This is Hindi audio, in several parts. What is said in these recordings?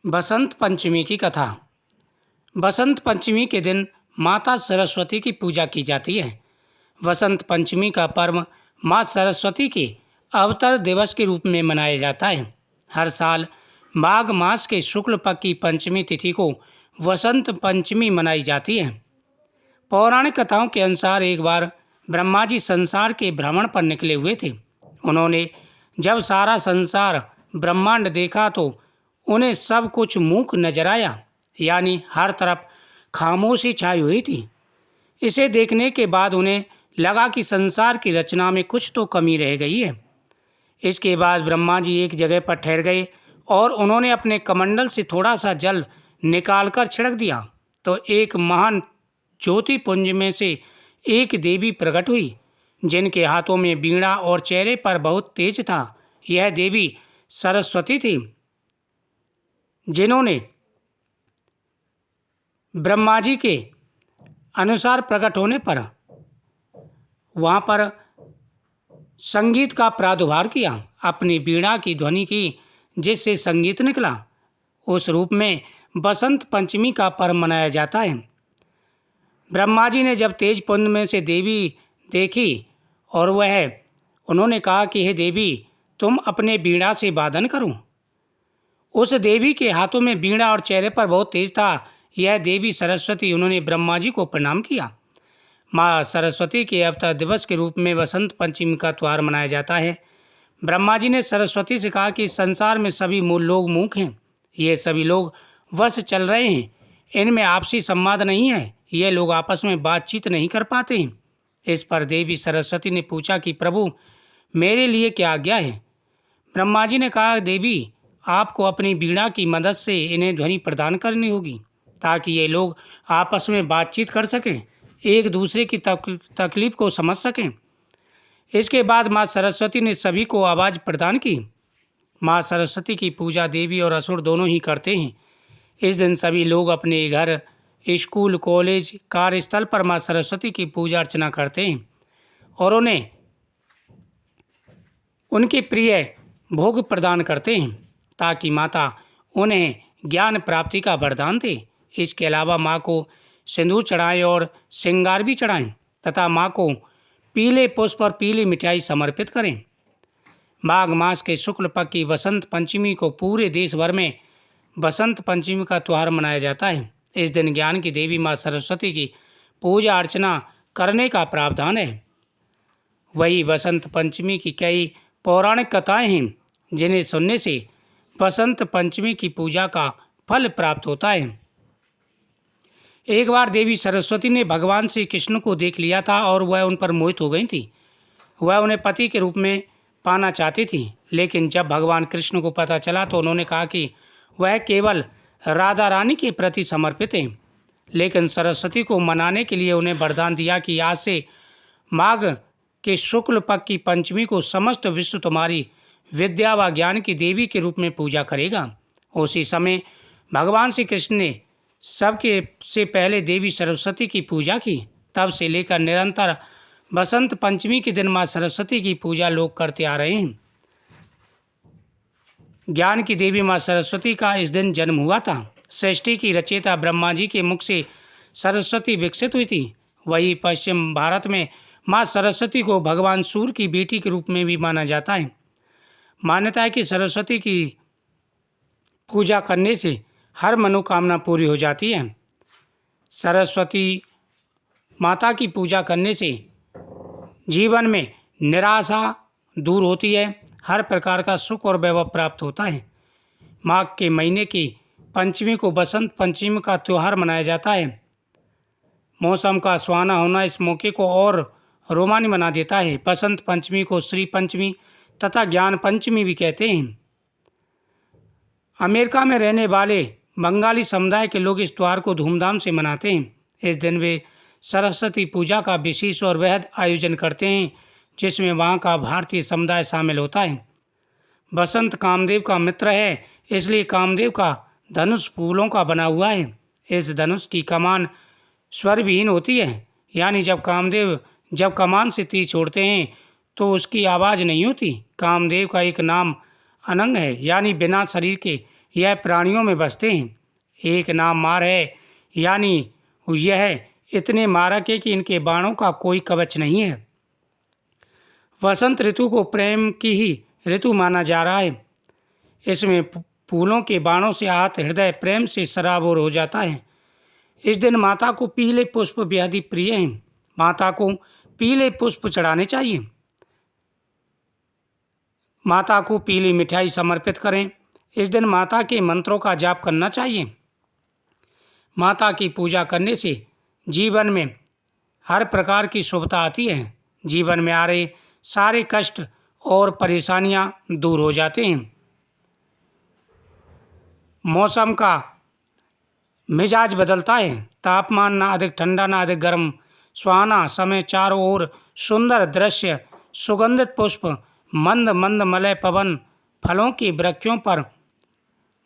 बसंत पंचमी की कथा। बसंत पंचमी के दिन माता सरस्वती की पूजा की जाती है। वसंत पंचमी का पर्व माँ सरस्वती के अवतर दिवस के रूप में मनाया जाता है। हर साल माघ मास के शुक्ल पक्ष की पंचमी तिथि को वसंत पंचमी मनाई जाती है। पौराणिक कथाओं के अनुसार एक बार ब्रह्मा जी संसार के भ्रमण पर निकले हुए थे। उन्होंने जब सारा संसार ब्रह्मांड देखा तो उन्हें सब कुछ मूक नजर आया, यानी हर तरफ खामोशी छाई हुई थी। इसे देखने के बाद उन्हें लगा कि संसार की रचना में कुछ तो कमी रह गई है। इसके बाद ब्रह्मा जी एक जगह पर ठहर गए और उन्होंने अपने कमंडल से थोड़ा सा जल निकालकर छिड़क दिया तो एक महान ज्योतिपुंज में से एक देवी प्रकट हुई, जिनके हाथों में वीणा और चेहरे पर बहुत तेज था। यह देवी सरस्वती थी, जिन्होंने ब्रह्मा जी के अनुसार प्रकट होने पर वहाँ पर संगीत का प्रादुर्भाव किया, अपनी वीणा की ध्वनि की, जिससे संगीत निकला। उस रूप में बसंत पंचमी का पर्व मनाया जाता है। ब्रह्मा जी ने जब तेज पुंज में से देवी देखी और उन्होंने कहा कि हे देवी, तुम अपने वीणा से वादन करो। उस देवी के हाथों में वीणा और चेहरे पर बहुत तेज था। यह देवी सरस्वती। उन्होंने ब्रह्मा जी को प्रणाम किया। माँ सरस्वती के अवतार दिवस के रूप में वसंत पंचमी का त्यौहार मनाया जाता है। ब्रह्मा जी ने सरस्वती से कहा कि संसार में सभी लोग मूक हैं। ये सभी लोग वश चल रहे हैं। इनमें आपसी संवाद नहीं है। ये लोग आपस में बातचीत नहीं कर पाते हैं। इस पर देवी सरस्वती ने पूछा कि प्रभु, मेरे लिए क्या आज्ञा है। ब्रह्मा जी ने कहा, देवी, आपको अपनी वीणा की मदद से इन्हें ध्वनि प्रदान करनी होगी ताकि ये लोग आपस में बातचीत कर सकें, एक दूसरे की तकलीफ को समझ सकें। इसके बाद माँ सरस्वती ने सभी को आवाज़ प्रदान की। माँ सरस्वती की पूजा देवी और असुर दोनों ही करते हैं। इस दिन सभी लोग अपने घर, स्कूल, कॉलेज, कार्यस्थल पर माँ सरस्वती की पूजा अर्चना करते हैं और उन्हें उनके प्रिय भोग प्रदान करते हैं ताकि माता उन्हें ज्ञान प्राप्ति का वरदान दे। इसके अलावा माँ को सिंदूर चढ़ाएं और श्रृंगार भी चढ़ाएं तथा माँ को पीले पुष्प और पीली मिठाई समर्पित करें। माघ मास के शुक्ल पक्ष की वसंत पंचमी को पूरे देश भर में बसंत पंचमी का त्यौहार मनाया जाता है। इस दिन ज्ञान की देवी माँ सरस्वती की पूजा अर्चना करने का प्रावधान है। वही बसंत पंचमी की कई पौराणिक कथाएं हैं जिन्हें सुनने से बसंत पंचमी की पूजा का फल प्राप्त होता है। एक बार देवी सरस्वती ने भगवान श्री कृष्ण को देख लिया था और वह उन पर मोहित हो गई थी। वह उन्हें पति के रूप में पाना चाहती थी, लेकिन जब भगवान कृष्ण को पता चला तो उन्होंने कहा कि वह केवल राधा रानी के प्रति समर्पित हैं। लेकिन सरस्वती को मनाने के लिए उन्हें वरदान दिया कि आज से माघ के शुक्ल पक्ष की पंचमी को समस्त विश्व तुम्हारी विद्या व ज्ञान की देवी के रूप में पूजा करेगा। उसी समय भगवान श्री कृष्ण ने सबके से पहले देवी सरस्वती की पूजा की। तब से लेकर निरंतर बसंत पंचमी के दिन माँ सरस्वती की पूजा लोग करते आ रहे हैं। ज्ञान की देवी माँ सरस्वती का इस दिन जन्म हुआ था। सृष्टि की रचयिता ब्रह्मा जी के मुख से सरस्वती विकसित हुई थी। वही पश्चिम भारत में माँ सरस्वती को भगवान सूर्य की बेटी के रूप में भी माना जाता है। मान्यता है कि सरस्वती की पूजा करने से हर मनोकामना पूरी हो जाती है। सरस्वती माता की पूजा करने से जीवन में निराशा दूर होती है, हर प्रकार का सुख और वैभव प्राप्त होता है। माघ के महीने की पंचमी को बसंत पंचमी का त्यौहार मनाया जाता है। मौसम का सुहाना होना इस मौके को और रोमांचक बना देता है। बसंत पंचमी को श्री पंचमी तथा ज्ञान पंचमी भी कहते हैं। अमेरिका में रहने वाले बंगाली समुदाय के लोग इस त्यौहार को धूमधाम से मनाते हैं। इस दिन वे सरस्वती पूजा का विशेष और वृहद आयोजन करते हैं, जिसमें वहाँ का भारतीय समुदाय शामिल होता है। बसंत कामदेव का मित्र है, इसलिए कामदेव का धनुष फूलों का बना हुआ है। इस धनुष की कमान स्वरविहीन होती है, यानी जब कमान से तीर छोड़ते हैं तो उसकी आवाज़ नहीं होती। कामदेव का एक नाम अनंग है, यानी बिना शरीर के। यह प्राणियों में बसते हैं। एक नाम मार है, यानी यह इतने मारक है कि इनके बाणों का कोई कवच नहीं है। वसंत ऋतु को प्रेम की ही ऋतु माना जा रहा है। इसमें फूलों के बाणों से आहत हृदय प्रेम से सराबोर हो जाता है। इस दिन माता को पीले पुष्प बेहद ही प्रिय हैं। माता को पीले पुष्प चढ़ाने चाहिए। माता को पीली मिठाई समर्पित करें। इस दिन माता के मंत्रों का जाप करना चाहिए। माता की पूजा करने से जीवन में हर प्रकार की शुभता आती है। जीवन में आ रहे सारे कष्ट और परेशानियां दूर हो जाते हैं। मौसम का मिजाज बदलता है। तापमान ना अधिक ठंडा ना अधिक गर्म, सुहाना समय, चारों ओर सुंदर दृश्य, सुगंधित पुष्प, मंद मंद मलय पवन, फलों की वृक्षों पर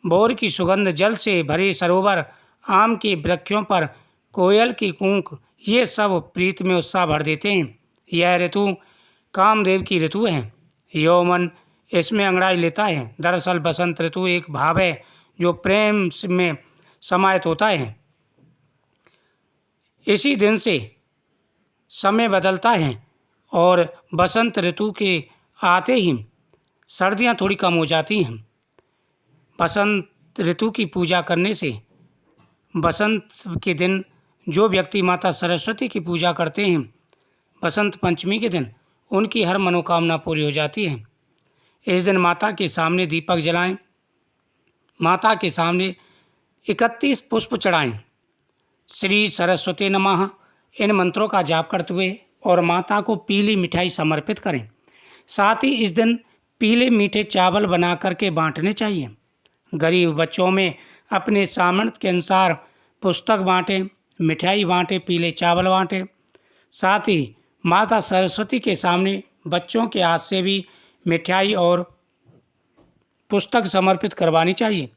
बोर की सुगंध, जल से भरे सरोवर, आम की वृक्षों पर कोयल की कूक, ये सब प्रीत में उत्साह भर देते हैं। यह ऋतु कामदेव की ऋतु है। यौवन इसमें अंगड़ाई लेता है। दरअसल बसंत ऋतु एक भाव है जो प्रेम में समाहित होता है। इसी दिन से समय बदलता है और बसंत ऋतु के आते ही सर्दियां थोड़ी कम हो जाती हैं। बसंत ऋतु की पूजा करने से बसंत के दिन जो व्यक्ति माता सरस्वती की पूजा करते हैं, बसंत पंचमी के दिन उनकी हर मनोकामना पूरी हो जाती है। इस दिन माता के सामने दीपक जलाएं, माता के सामने 31 पुष्प चढ़ाएं, श्री सरस्वती नमः इन मंत्रों का जाप करते हुए और माता को पीली मिठाई समर्पित करें। साथ ही इस दिन पीले मीठे चावल बना करके बांटने चाहिए। गरीब बच्चों में अपने सामर्थ्य के अनुसार पुस्तक बांटें, मिठाई बांटें, पीले चावल बांटें। साथ ही माता सरस्वती के सामने बच्चों के हाथ से भी मिठाई और पुस्तक समर्पित करवानी चाहिए।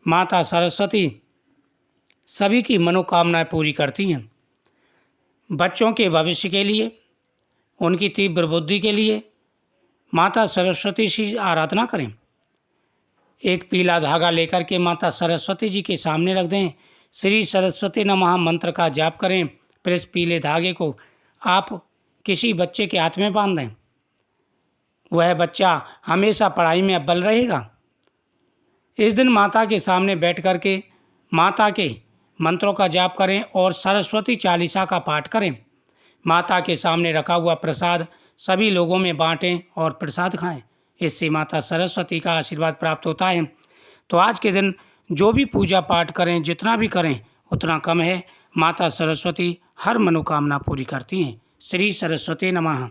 माता सरस्वती सभी की मनोकामनाएं पूरी करती हैं। बच्चों के भविष्य के लिए, उनकी तीव्र बुद्धि के लिए माता सरस्वती की आराधना करें। एक पीला धागा लेकर के माता सरस्वती जी के सामने रख दें। श्री सरस्वती नमः मंत्र का जाप करें। फिर इस पीले धागे को आप किसी बच्चे के हाथ में बांध दें। वह बच्चा हमेशा पढ़ाई में अव्वल रहेगा। इस दिन माता के सामने बैठ कर के माता के मंत्रों का जाप करें और सरस्वती चालीसा का पाठ करें। माता के सामने रखा हुआ प्रसाद सभी लोगों में बांटें और प्रसाद खाएं। इससे माता सरस्वती का आशीर्वाद प्राप्त होता है। तो आज के दिन जो भी पूजा पाठ करें, जितना भी करें उतना कम है। माता सरस्वती हर मनोकामना पूरी करती हैं। श्री सरस्वती नमः।